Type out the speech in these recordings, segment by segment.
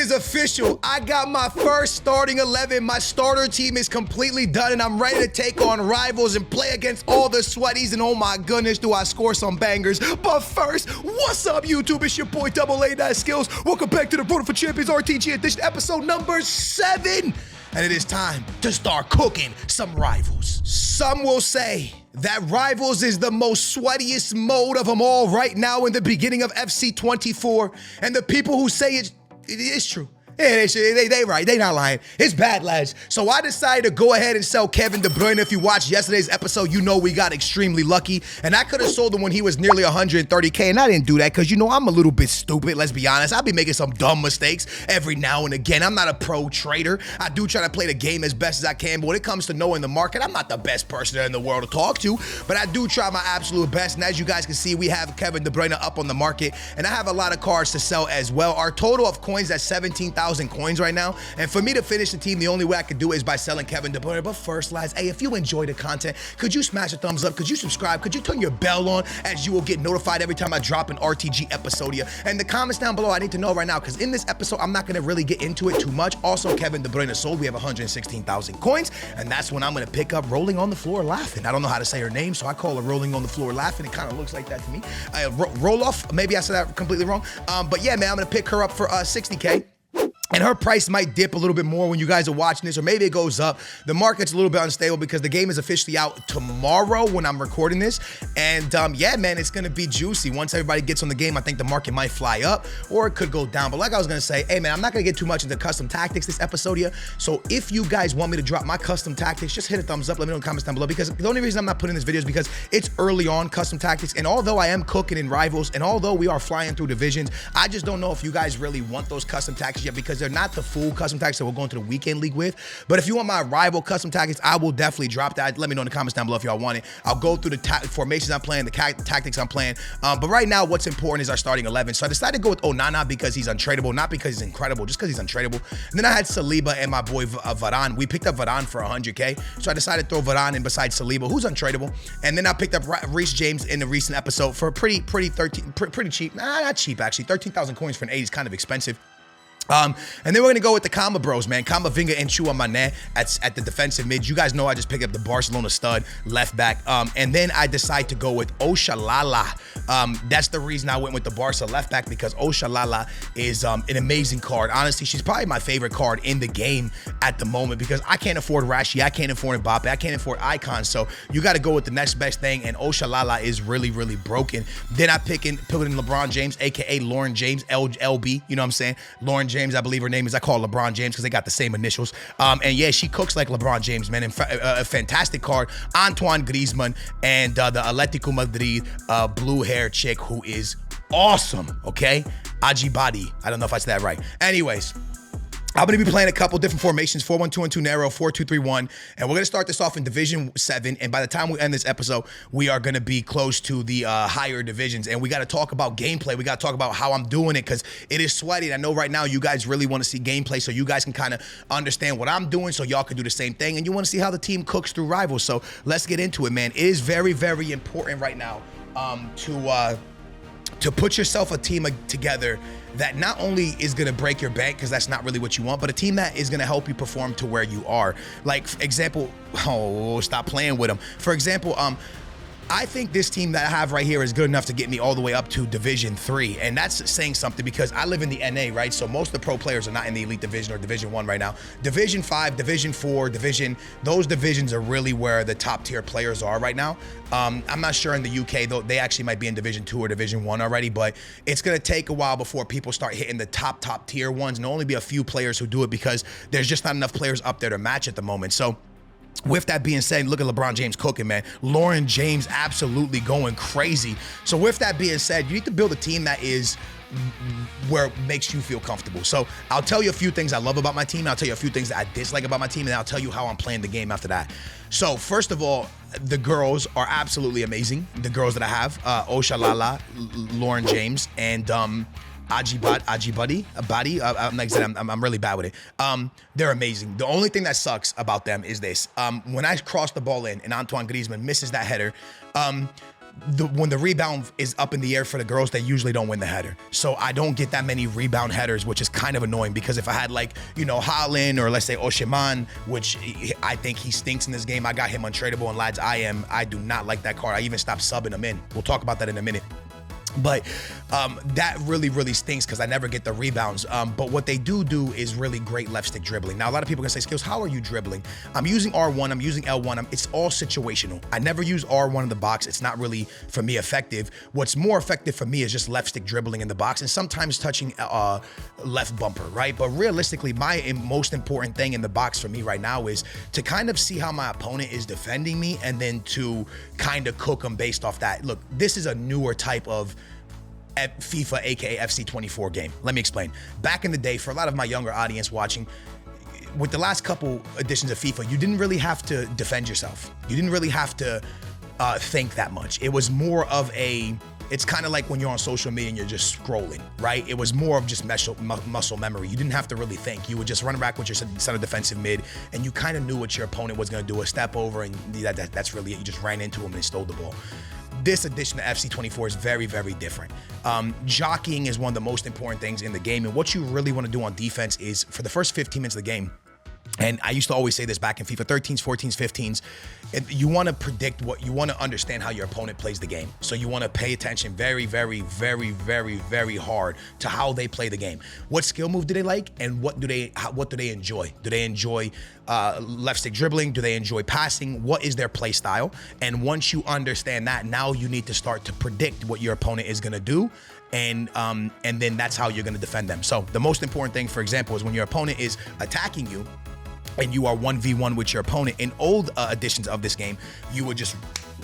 is official. I got my first starting 11. My starter team is completely done, and I'm ready to take on rivals and play against all the sweaties. And oh my goodness, do I score some bangers. But first, what's up, YouTube? It's your boy, Double A That Skills. Welcome back to the Road for Champions RTG edition, episode number 7. And it is time to start cooking some rivals. Some will say that Rivals is the most sweatiest mode of them all right now in the beginning of FC24. And the people who say it is true. Yeah, they right. They not lying. It's bad, lads. So I decided to go ahead and sell Kevin De Bruyne. If you watched yesterday's episode, you know we got extremely lucky. And I could have sold him when he was nearly 130K. And I didn't do that because, you know, I'm a little bit stupid. Let's be honest. I'll be making some dumb mistakes every now and again. I'm not a pro trader. I do try to play the game as best as I can. But when it comes to knowing the market, I'm not the best person in the world to talk to. But I do try my absolute best. And as you guys can see, we have Kevin De Bruyne up on the market. And I have a lot of cards to sell as well. Our total of coins is 17,000 coins right now, and for me to finish the team, the only way I could do it is by selling Kevin De Bruyne. But first, lads, hey, if you enjoy the content, could you smash a thumbs up? Could you subscribe? Could you turn your bell on, as you will get notified every time I drop an RTG episode here? And the comments down below, I need to know right now, because in this episode, I'm not going to really get into it too much. Also, Kevin De Bruyne sold. We have 116,000 coins, and that's when I'm going to pick up Rolling on the Floor Laughing. I don't know how to say her name, so I call her Rolling on the Floor Laughing. It kind of looks like that to me. Roll off. Maybe I said that completely wrong. But yeah, man, I'm going to pick her up for 60K. And her price might dip a little bit more when you guys are watching this, or maybe it goes up. The market's a little bit unstable because the game is officially out tomorrow when I'm recording this. And yeah, man, it's going to be juicy. Once everybody gets on the game, I think the market might fly up or it could go down. But like I was going to say, hey, man, I'm not going to get too much into custom tactics this episode here. So if you guys want me to drop my custom tactics, just hit a thumbs up. Let me know in the comments down below, because the only reason I'm not putting this video is because it's early on custom tactics. And although I am cooking in rivals, and although we are flying through divisions, I just don't know if you guys really want those custom tactics yet, because they're not the full custom tactics that we're going to the weekend league with. But if you want my rival custom tactics, I will definitely drop that. Let me know in the comments down below if y'all want it. I'll go through the formations I'm playing, the tactics I'm playing. But right now, what's important is our starting 11. So I decided to go with Onana because he's untradeable, not because he's incredible, just because he's untradeable. And then I had Saliba and my boy Varane. We picked up Varane for 100K. So I decided to throw Varane in beside Saliba, who's untradeable. And then I picked up Reece James in the recent episode for pretty cheap. Nah, not cheap, actually. 13,000 coins for an 8 is kind of expensive. And then we're going to go with the Kama bros, man. Kamavinga and Chouamani at the defensive mid. You guys know I just picked up the Barcelona stud left back. And then I decide to go with Oshalala. That's the reason I went with the Barca left back, because Oshalala is an amazing card. Honestly, she's probably my favorite card in the game at the moment, because I can't afford Rashi, I can't afford Mbappe, I can't afford icons. So you got to go with the next best thing, and Oshalala is really, really broken. Then I put in LeBron James, aka Lauren James, LB. You know what I'm saying? Lauren James, I believe her name is. I call her LeBron James because they got the same initials. And yeah, she cooks like LeBron James, man. A fantastic card. Antoine Griezmann and the Atletico Madrid blue hair chick who is awesome, okay? Ajibadi. I don't know if I said that right. Anyways, I'm going to be playing a couple different formations, 4-1-2-1-2 narrow, 4-2-3-1, and we're going to start this off in Division 7, and by the time we end this episode, we are going to be close to the higher divisions, and we got to talk about gameplay. We got to talk about how I'm doing it, because it is sweaty, and I know right now you guys really want to see gameplay, so you guys can kind of understand what I'm doing, so y'all can do the same thing, and you want to see how the team cooks through rivals. So let's get into it, man. It is very, very important right now to put yourself a team together that not only is going to break your bank, because that's not really what you want, but a team that is going to help you perform to where you are. Like, for example, stop playing with them. For example, I think this team that I have right here is good enough to get me all the way up to Division 3. And that's saying something, because I live in the NA, right? So most of the pro players are not in the Elite Division or Division 1 right now. Division 5, Division 4, those divisions are really where the top tier players are right now. I'm not sure in the UK, though, they actually might be in Division 2 or Division 1 already, but it's going to take a while before people start hitting the top tier ones. And there'll only be a few players who do it, because there's just not enough players up there to match at the moment. So with that being said, look at LeBron James cooking, man. Lauren James absolutely going crazy. So with that being said, you need to build a team that is where it makes you feel comfortable. So I'll tell you a few things I love about my team. I'll tell you a few things that I dislike about my team, and then I'll tell you how I'm playing the game after that. So first of all, the girls are absolutely amazing. The girls that I have, Oshalala, Lauren James, and Ajibadi, like I said, I'm really bad with it. They're amazing. The only thing that sucks about them is this. When I cross the ball in and Antoine Griezmann misses that header, when the rebound is up in the air for the girls, they usually don't win the header. So I don't get that many rebound headers, which is kind of annoying, because if I had like, you know, Haaland or let's say Oshiman, which I think he stinks in this game, I got him untradeable, and lads, I do not like that card. I even stopped subbing him in. We'll talk about that in a minute. But that really stinks because I never get the rebounds. But what they do is really great left stick dribbling. Now, a lot of people are gonna say, Skills, how are you dribbling? I'm using R1, I'm using L1, it's all situational. I never use R1 in the box. It's not really, for me, effective. What's more effective for me is just left stick dribbling in the box and sometimes touching left bumper, right? But realistically, my most important thing in the box for me right now is to kind of see how my opponent is defending me and then to kind of cook them based off that. Look, this is a newer type of FIFA, aka FC24 game. Let me explain. Back in the day, for a lot of my younger audience watching, with the last couple editions of FIFA, you didn't really have to defend yourself. You didn't really have to think that much. It was more of it's kind of like when you're on social media and you're just scrolling, right? It was more of just muscle memory. You didn't have to really think. You would just run back with your center defensive mid, and you kind of knew what your opponent was going to do, a step over, and that's really it. You just ran into him and stole the ball. This edition of FC24 is very different. Jockeying is one of the most important things in the game, and what you really want to do on defense is, for the first 15 minutes of the game, and I used to always say this back in FIFA 13s, 14s, 15s, you want to predict you want to understand how your opponent plays the game. So you want to pay attention very hard to how they play the game. What skill move do they like, and what do they enjoy? Do they enjoy left stick dribbling? Do they enjoy passing? What is their play style? And once you understand that, now you need to start to predict what your opponent is going to do. And then that's how you're going to defend them. So the most important thing, for example, is when your opponent is attacking you, and you are 1v1 with your opponent. In old editions of this game, you would just,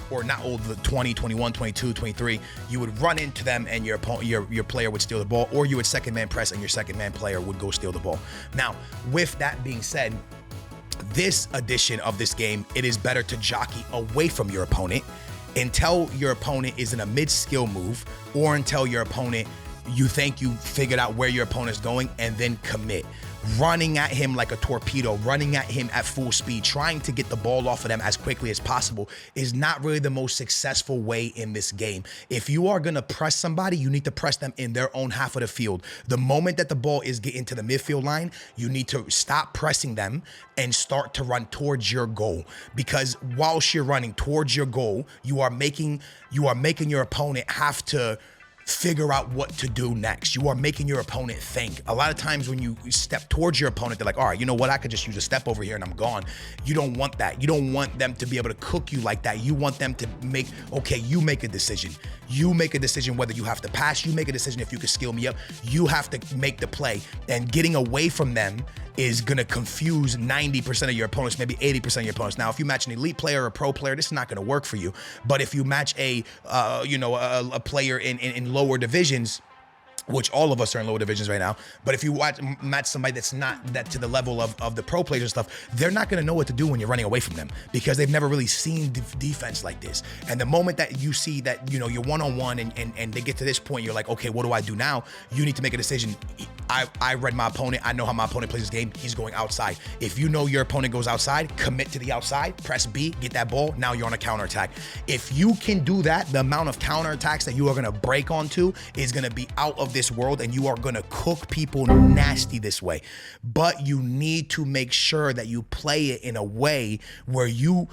or not old, the 20, 21, 22, 23, you would run into them and your player would steal the ball, or you would second man press and your second man player would go steal the ball. Now, with that being said, this edition of this game, it is better to jockey away from your opponent until your opponent is in a mid-skill move, or until your opponent, you think you figured out where your opponent's going, and then commit. Running at him like a torpedo, running at him at full speed, trying to get the ball off of them as quickly as possible is not really the most successful way in this game. If you are gonna press somebody, you need to press them in their own half of the field. The moment that the ball is getting to the midfield line, you need to stop pressing them and start to run towards your goal. Because whilst you're running towards your goal, you are making your opponent have to figure out what to do next. You are making your opponent think. A lot of times when you step towards your opponent, they're like, all right, you know what? I could just use a step over here and I'm gone. You don't want that. You don't want them to be able to cook you like that. You want them to you make a decision. You make a decision whether you have to pass. You make a decision if you can skill me up. You have to make the play. And getting away from them is gonna confuse 90% of your opponents, maybe 80% of your opponents. Now, if you match an elite player or a pro player, this is not gonna work for you. But if you match a player in lower divisions, which all of us are in lower divisions right now, but if you match somebody that's not that to the level of the pro players and stuff, they're not gonna know what to do when you're running away from them, because they've never really seen defense like this. And the moment that you see that, you're one-on-one and they get to this point, you're like, okay, what do I do now? You need to make a decision. I read my opponent. I know how my opponent plays this game. He's going outside. If you know your opponent goes outside, commit to the outside, press B, get that ball. Now you're on a counterattack. If you can do that, the amount of counterattacks that you are gonna break onto is gonna be out of this world, and you are gonna cook people nasty this way. But you need to make sure that you play it in a way where you're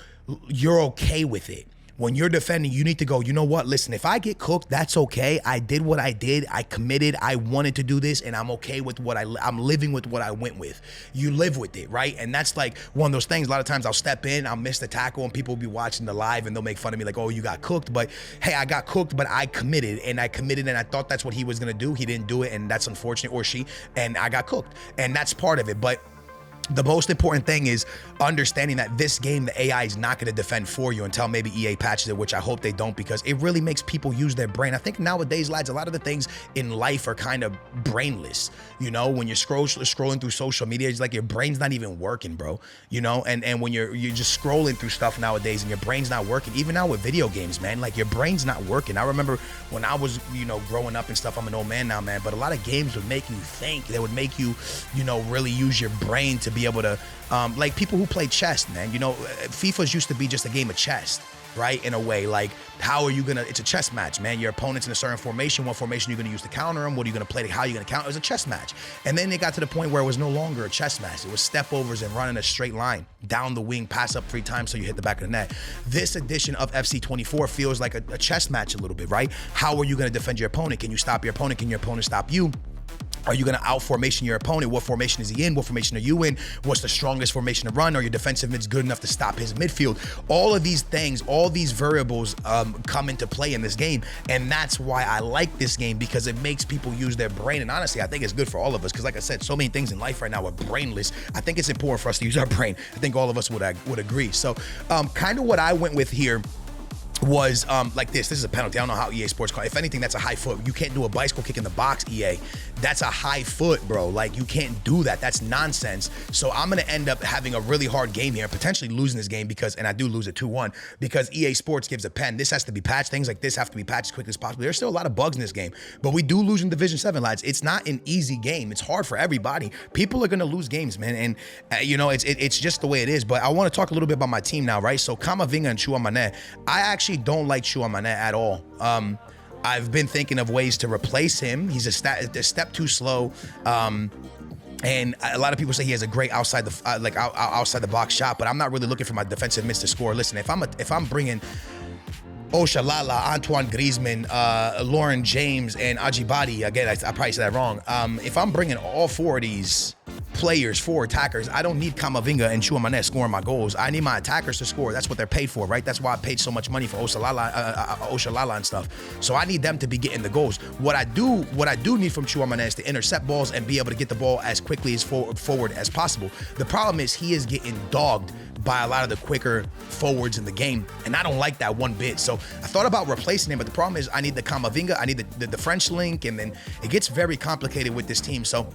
okay with it. When you're defending, you need to go, you know what? Listen, if I get cooked, that's okay. I did what I did. I committed. I wanted to do this, and I'm okay with I'm living with what I went with. You live with it, right? And that's like one of those things. A lot of times I'll step in, I'll miss the tackle, and people will be watching the live, and they'll make fun of me like, oh, you got cooked. But hey, I got cooked, but I committed, and I thought that's what he was gonna do. He didn't do it, and that's unfortunate, or she, and I got cooked. And that's part of it. But the most important thing is understanding that this game, the AI is not going to defend for you until maybe EA patches it, which I hope they don't, because it really makes people use their brain. I think nowadays, lads, a lot of the things in life are kind of brainless. When you're scrolling through social media, it's like your brain's not even working, bro. And when you're just scrolling through stuff nowadays and your brain's not working, even now with video games, man, like your brain's not working. I remember when I was, growing up and stuff, I'm an old man now, man, but a lot of games would make you think. They would make you, really use your brain to be able to, like people who play chess, man. FIFA's used to be just a game of chess. right? In a way, like, how are you gonna, it's a chess match, man. Your opponent's in a certain formation. What formation you're gonna use to counter them? What are you gonna play? How are you gonna counter? It was a chess match. And then it got to the point where it was no longer a chess match. It was step overs and running a straight line down the wing, pass up 3 times so you hit the back of the net. This edition of FC24 feels like a chess match a little bit, right? How are you gonna defend your opponent? Can you stop your opponent? Can your opponent stop you? Are you going to out-formation your opponent? What formation is he in? What formation are you in? What's the strongest formation to run? Are your defensive mids good enough to stop his midfield? All of these things, all these variables come into play in this game. And that's why I like this game, because it makes people use their brain. And honestly, I think it's good for all of us, because like I said, so many things in life right now are brainless. I think it's important for us to use our brain. I think all of us would agree. So kind of what I went with here was like this is a penalty. I don't know how EA Sports call it. If anything, that's a high foot. You can't do a bicycle kick in the box, EA. That's a high foot, bro. Like, you can't do that. That's nonsense. So I'm gonna end up having a really hard game here, potentially losing this game, because, and I do lose it 2-1, because EA Sports gives a pen. This has to be patched. Things like this have to be patched as quickly as possible. There's still a lot of bugs in this game, but we do lose in Division 7, lads. It's not an easy game. It's hard for everybody. People are gonna lose games, man, and you know, it's just the way it is. But I want to talk a little bit about my team now, right? So Camavinga and Chouamani, I actually don't like Chouamani at all. I've been thinking of ways to replace him. He's a step too slow. And a lot of people say he has a great outside the box shot, but I'm not really looking for my defensive mids to score. Listen, if I'm bringing Oshalala, Antoine Griezmann, Lauren James, and Ajibadi, again, I probably said that wrong. If I'm bringing all 4 of these players, 4 attackers, I don't need Camavinga and Chouamani scoring my goals. I need my attackers to score. That's what they're paid for, right? That's why I paid so much money for Oshalala and stuff. So I need them to be getting the goals. What I do need from Chouamani is to intercept balls and be able to get the ball as quickly as forward as possible. The problem is he is getting dogged by a lot of the quicker forwards in the game, and I don't like that one bit. So I thought about replacing him, but the problem is I need the Camavinga, I need the French link, and then it gets very complicated with this team. So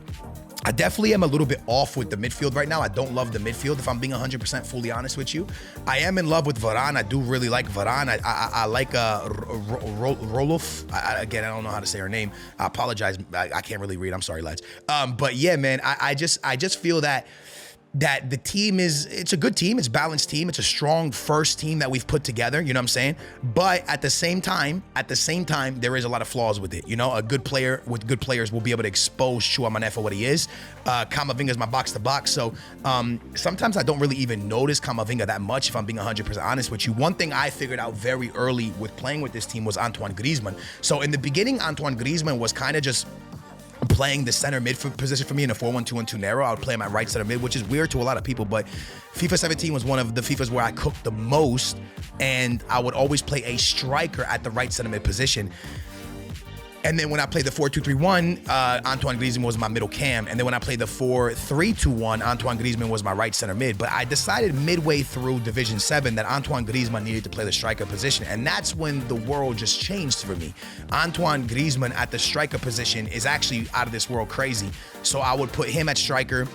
I definitely am a little bit off with the midfield right now. I don't love the midfield, if I'm being 100% fully honest with you. I am in love with Varane. I do really like Varane. I like Roloff. Again, I don't know how to say her name. I apologize. I can't really read. I'm sorry, lads. But yeah, man, I just feel that the team it's a good team, it's a balanced team, it's a strong first team that we've put together, you know what I'm saying? But at the same time, there is a lot of flaws with it. You know, a good player with good players will be able to expose Chouamani for what he is. Camavinga is my box to box, so sometimes I don't really even notice Camavinga that much, if I'm being 100% honest with you. One thing I figured out very early with playing with this team was Antoine Griezmann. So in the beginning, Antoine Griezmann was kind of just playing the center mid position for me in a 4-1-2-1-2 narrow. I would play my right center mid, which is weird to a lot of people, but FIFA 17 was one of the FIFAs where I cooked the most, and I would always play a striker at the right center mid position. And then when I played the 4-2-3-1, Antoine Griezmann was my middle cam. And then when I played the 4-3-2-1, Antoine Griezmann was my right center mid. But I decided midway through Division 7 that Antoine Griezmann needed to play the striker position. And that's when the world just changed for me. Antoine Griezmann at the striker position is actually out of this world crazy. So I would put him at striker,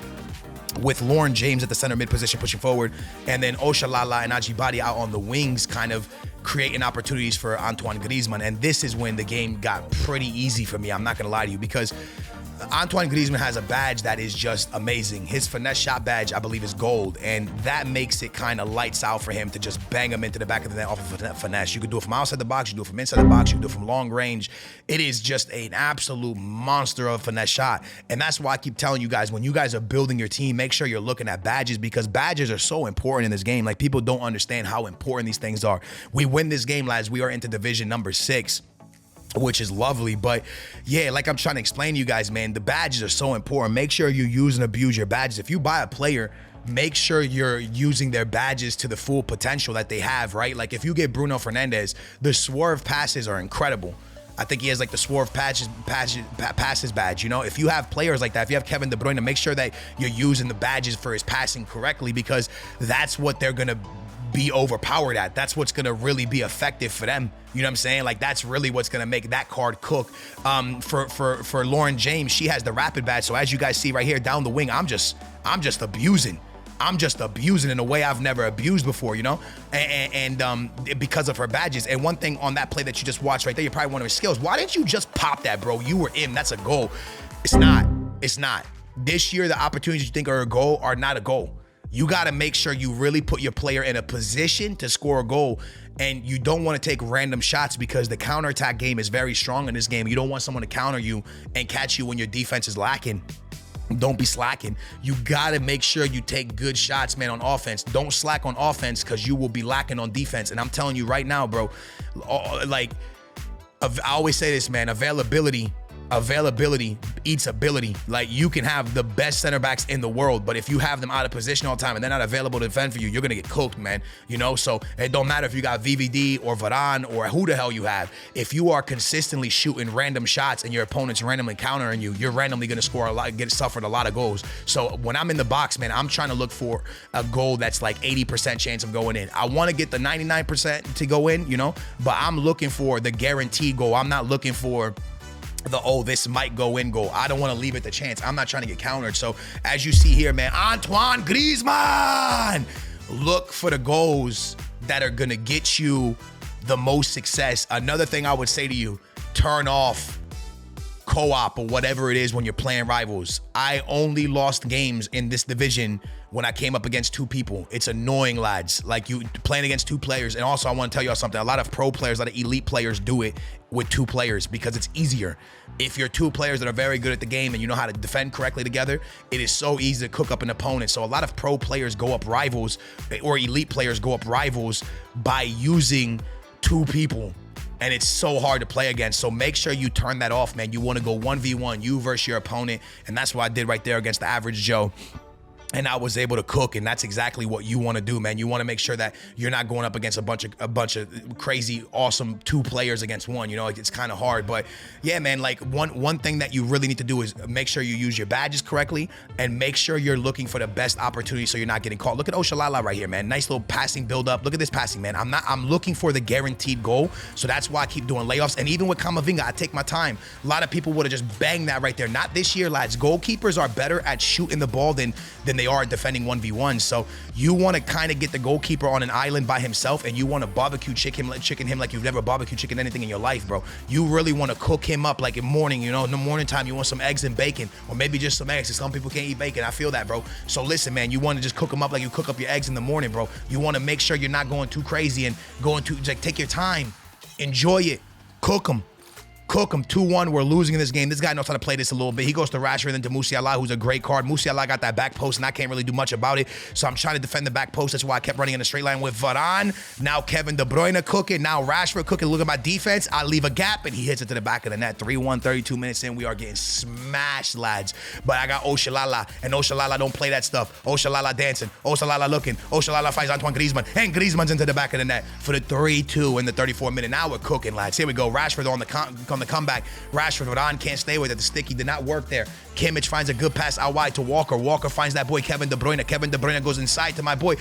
with Lauren James at the center mid position pushing forward, and then Oshalala and Ajibadi out on the wings, kind of creating opportunities for Antoine Griezmann. And this is when the game got pretty easy for me, I'm not gonna lie to you, because Antoine Griezmann has a badge that is just amazing. His finesse shot badge, I believe, is gold, and that makes it kind of lights out for him to just bang him into the back of the net off of finesse. You can do it from outside the box, you can do it from inside the box, you can do it from long range. It is just an absolute monster of a finesse shot, and that's why I keep telling you guys, when you guys are building your team, make sure you're looking at badges, because badges are so important in this game. Like, people don't understand how important these things are. We win this game, lads. We are into division number 6. Which is lovely. But yeah, like I'm trying to explain to you guys, man, the badges are so important. Make sure you use and abuse your badges. If you buy a player, make sure you're using their badges to the full potential that they have, right? Like, if you get Bruno Fernandes, the swerve passes are incredible. I think he has like the swerve passes badge. You know, if you have players like that, if you have Kevin De Bruyne, make sure that you're using the badges for his passing correctly, because that's what they're gonna be overpowered at. That's what's gonna really be effective for them. You know what I'm saying? Like, that's really what's gonna make that card cook. For Lauren James, she has the rapid badge. So as you guys see right here down the wing, I'm just abusing. I'm just abusing in a way I've never abused before, you know? And because of her badges. And one thing on that play that you just watched right there, you're probably wondering, Skills, why didn't you just pop that, bro? You were in, that's a goal. It's not. This year, the opportunities you think are a goal are not a goal. You got to make sure you really put your player in a position to score a goal. And you don't want to take random shots because the counterattack game is very strong in this game. You don't want someone to counter you and catch you when your defense is lacking. Don't be slacking. You got to make sure you take good shots, man, on offense. Don't slack on offense because you will be lacking on defense. And I'm telling you right now, bro, like, I always say this, man, availability eats ability. Like, you can have the best center backs in the world, but if you have them out of position all the time and they're not available to defend for you, you're gonna get cooked, man. You know, so it don't matter if you got VVD or Varane or who the hell you have. If you are consistently shooting random shots and your opponent's randomly countering you, you're randomly gonna score a lot, suffered a lot of goals. So when I'm in the box, man, I'm trying to look for a goal that's like 80% chance of going in. I want to get the 99% to go in, you know, but I'm looking for the guaranteed goal. I'm not looking for this might go in goal. I don't want to leave it to chance. I'm not trying to get countered. So as you see here, man, Antoine Griezmann, look for the goals that are going to get you the most success. Another thing I would say to you, turn off co-op or whatever it is when you're playing rivals. I only lost games in this division when I came up against two people. It's annoying, lads. Like, you playing against two players. And also, I want to tell y'all something. A lot of pro players, a lot of elite players do it with two players because it's easier. If you're two players that are very good at the game and you know how to defend correctly together, it is so easy to cook up an opponent. So a lot of pro players go up rivals, or elite players go up rivals by using two people. And it's so hard to play against. So make sure you turn that off, man. You want to go 1v1, you versus your opponent. And that's what I did right there against the average Joe. And I was able to cook, and that's exactly what you want to do, man. You want to make sure that you're not going up against a bunch of crazy, awesome two players against one. You know, like, it's kind of hard. But yeah, man, like, one thing that you really need to do is make sure you use your badges correctly and make sure you're looking for the best opportunity so you're not getting caught. Look at Oshalala right here, man. Nice little passing build up. Look at this passing, man. I'm looking for the guaranteed goal. So that's why I keep doing layoffs. And even with Kamavinga, I take my time. A lot of people would have just banged that right there. Not this year, lads. Goalkeepers are better at shooting the ball than they are defending 1v1. So you want to kind of get the goalkeeper on an island by himself, and you want to barbecue chicken him like you've never barbecue chicken anything in your life, bro. You really want to cook him up like in morning, you know, in the morning time, you want some eggs and bacon, or maybe just some eggs. Some people can't eat bacon. I feel that, bro. So listen, man, you want to just cook him up like you cook up your eggs in the morning, bro. You want to make sure you're not going too crazy and going too, like, take your time, enjoy it, cook them. Cook him. 2-1. We're losing in this game. This guy knows how to play this a little bit. He goes to Rashford and then to Musiala, who's a great card. Musiala got that back post, and I can't really do much about it. So I'm trying to defend the back post. That's why I kept running in a straight line with Varane. Now Kevin De Bruyne cooking. Now Rashford cooking. Look at my defense. I leave a gap, and he hits it to the back of the net. 3-1, 32 minutes in. We are getting smashed, lads. But I got Oshalala, and Oshalala don't play that stuff. Oshalala dancing. Oshalala looking. Oshalala fights Antoine Griezmann, and Griezmann's into the back of the net for the 3-2 in the 34th minute. Now we're cooking, lads. Here we go. Rashford on the comeback. Rashford, Varane can't stay with it. The sticky did not work there. Kimmich finds a good pass out wide to Walker. Walker finds that boy Kevin De Bruyne. Kevin De Bruyne goes inside to my boy.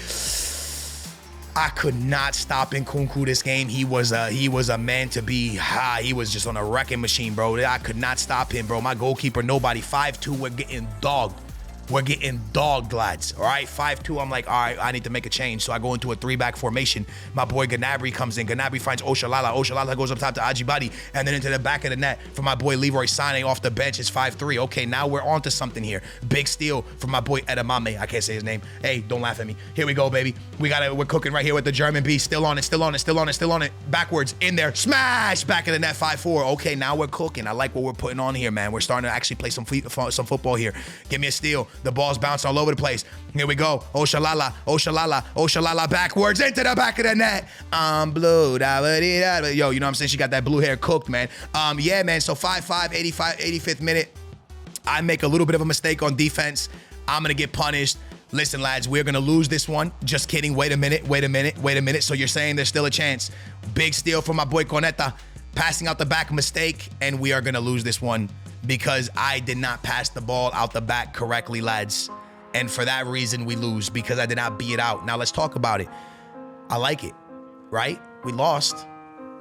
I could not stop Nkunku this game. He was a man to be. He was just on a wrecking machine, bro. I could not stop him, bro. My goalkeeper, nobody. 5-2, we're getting dogged. We're getting dogged, lads. All right, 5-2. I'm like, all right, I need to make a change. So I go into a 3-back formation. My boy Gnabry comes in. Gnabry finds Oshalala. Oshalala goes up top to Ajibadi, and then into the back of the net for my boy Leroy Sané off the bench. It's 5-3. Okay, now we're on to something here. Big steal from my boy Edamame. I can't say his name. Hey, don't laugh at me. Here we go, baby. We're cooking right here with the German beast. Still on it. Backwards in there. Smash! Back of the net, 5-4. Okay, now we're cooking. I like what we're putting on here, man. We're starting to actually play some football here. Give me a steal. The ball's bouncing all over the place. Here we go. Oshalala backwards into the back of the net. I'm blue. Yo, you know what I'm saying? She got that blue hair cooked, man. Yeah, man. So 5-5, 85th minute. I make a little bit of a mistake on defense. I'm going to get punished. Listen, lads, we're going to lose this one. Just kidding. Wait a minute. So you're saying there's still a chance. Big steal from my boy Corneta. Passing out the back, mistake. And we are going to lose this one, because I did not pass the ball out the back correctly, lads. And for that reason, we lose, because I did not beat it out. Now let's talk about it. I like it, right? We lost.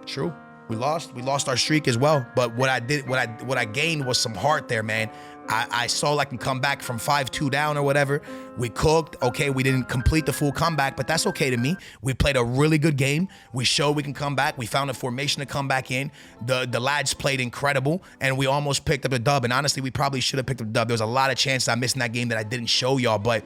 True. We lost our streak as well. But what I gained was some heart there, man. I saw I can come back from 5-2 down or whatever. We cooked. Okay, we didn't complete the full comeback, but that's okay to me. We played a really good game. We showed we can come back. We found a formation to come back in. The lads played incredible, and we almost picked up the dub. And honestly, we probably should have picked up the dub. There was a lot of chances I missed in that game that I didn't show y'all, but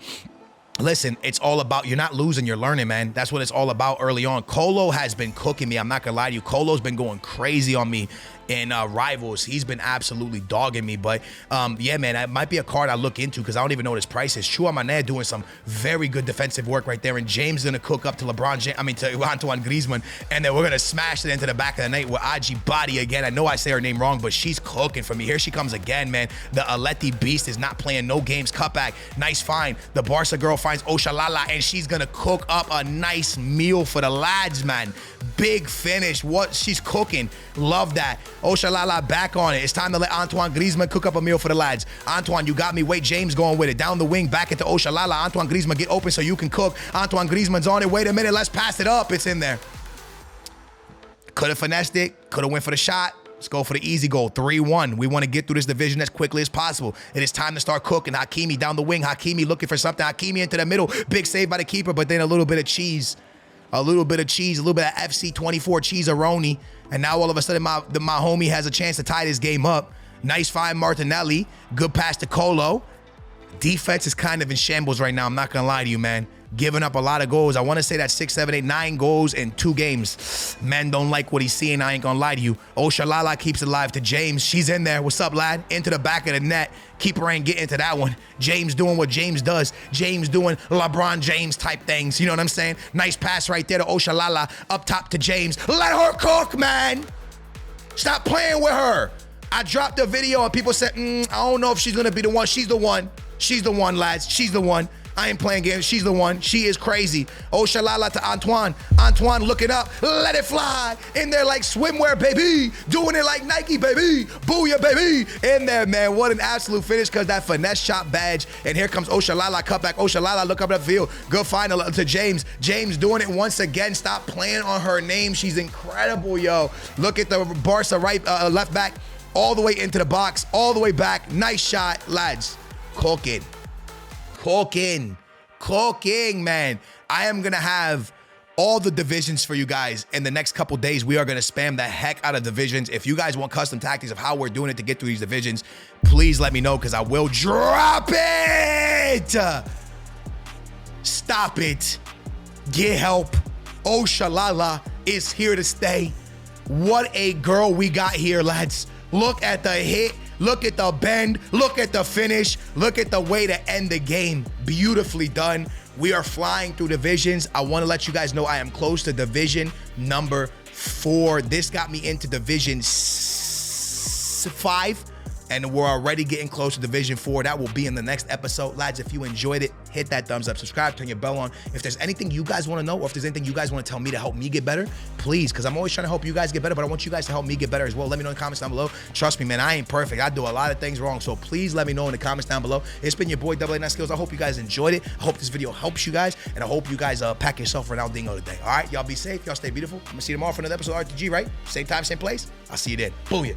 Listen, it's all about, you're not losing, you're learning, man. That's what it's all about early on. Colo has been cooking me. I'm not gonna lie to you. Colo's been going crazy on me in Rivals. He's been absolutely dogging me. But yeah, man, that might be a card I look into because I don't even know what his price is. Chouamani doing some very good defensive work right there. And James gonna cook up to to Antoine Griezmann. And then we're gonna smash it into the back of the net with Aji Body again. I know I say her name wrong, but she's cooking for me. Here she comes again, man. The Aleti Beast is not playing no games. Cutback, nice find. The Barca girl finds Oshalala, and she's gonna cook up a nice meal for the lads, man. Big finish. What she's cooking. Love that. Oshalala back on it. It's time to let Antoine Griezmann cook up a meal for the lads. Antoine, you got me. Wait, James going with it. Down the wing, back into Oshalala. Antoine Griezmann, get open so you can cook. Antoine Griezmann's on it. Wait a minute. Let's pass it up. It's in there. Could have finessed it. Could have went for the shot. Let's go for the easy goal. 3-1. We want to get through this division as quickly as possible. It is time to start cooking. Hakimi down the wing. Hakimi looking for something. Hakimi into the middle. Big save by the keeper, but then a little bit of cheese. A little bit of cheese, a little bit of FC24 cheese-a-roni. And now all of a sudden my homie has a chance to tie this game up. Nice find, Martinelli. Good pass to Colo. Defense is kind of in shambles right now. I'm not going to lie to you, man. Giving up a lot of goals. I want to say that 6, 7, 8, 9 goals in 2 games. Men don't like what he's seeing. I ain't going to lie to you. Oshalala keeps it alive to James. She's in there. What's up, lad? Into the back of the net. Keeper ain't getting to that one. James doing what James does. James doing LeBron James type things. You know what I'm saying? Nice pass right there to Oshalala. Up top to James. Let her cook, man. Stop playing with her. I dropped the video and people said, I don't know if she's going to be the one. She's the one. She's the one, lads. She's the one. I ain't playing games. She's the one. She is crazy. Oshalala to Antoine. Antoine looking up. Let it fly. In there like swimwear, baby. Doing it like Nike, baby. Booyah, baby. In there, man. What an absolute finish because that finesse shot badge. And here comes Oshalala. Cutback. Oshalala, look up the field. Good final to James. James doing it once again. Stop playing on her name. She's incredible, yo. Look at the Barca left back. All the way into the box. All the way back. Nice shot, lads. Cooking. Cooking, man. I am gonna have all the divisions for you guys in the next couple days. We are gonna spam the heck out of divisions. If you guys want custom tactics of how we're doing it to get through these divisions, please let me know because I will drop it. Stop it. Get help. Oshalala is here to stay. What a girl we got here, lads. Look at the hit. Look at the bend. Look at the finish. Look at the way to end the game. Beautifully done. We are flying through divisions. I want to let you guys know I am close to division number 4. This got me into division 5. And we're already getting close to Division 4. That will be in the next episode. Lads, if you enjoyed it, hit that thumbs up, subscribe, turn your bell on. If there's anything you guys want to know or if there's anything you guys want to tell me to help me get better, please, because I'm always trying to help you guys get better, but I want you guys to help me get better as well. Let me know in the comments down below. Trust me, man, I ain't perfect. I do a lot of things wrong, so please let me know in the comments down below. It's been your boy, AA9 Skills. I hope you guys enjoyed it. I hope this video helps you guys, and I hope you guys pack yourself Ronaldinho today. All right, y'all be safe. Y'all stay beautiful. I'm going to see you tomorrow for another episode of RTG, right? Same time, same place. I'll see you then. Booyah.